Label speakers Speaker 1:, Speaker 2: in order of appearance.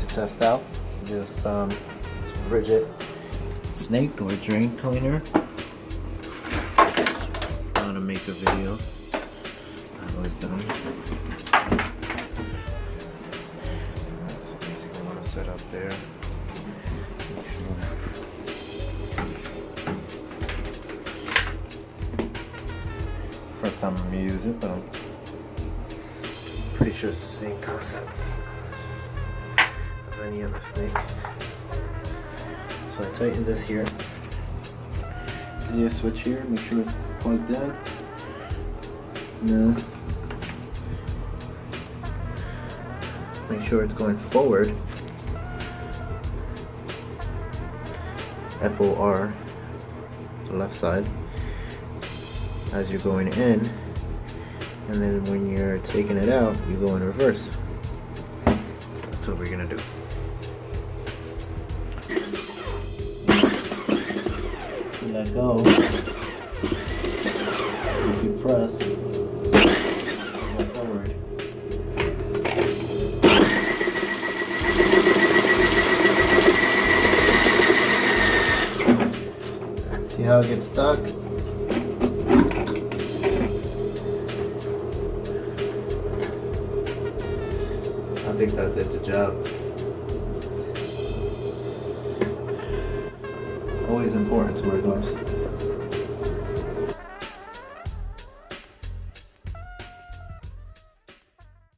Speaker 1: test out this Rigid snake or drain cleaner. I'm gonna make a video. That was done. So basically, I'm gonna set up there. Make sure. First time I'm gonna use it, but I'm pretty sure it's the same concept of any other snake. So I tighten this here. Easier switch here, make sure it's plugged in. Now, make sure it's going forward. FOR, the left side, as you're going in, and then when you're taking it out, you go in reverse. That's what we're gonna do. Let go. If you press, go forward. See how it gets stuck? I think that did the job. Always important to wear gloves.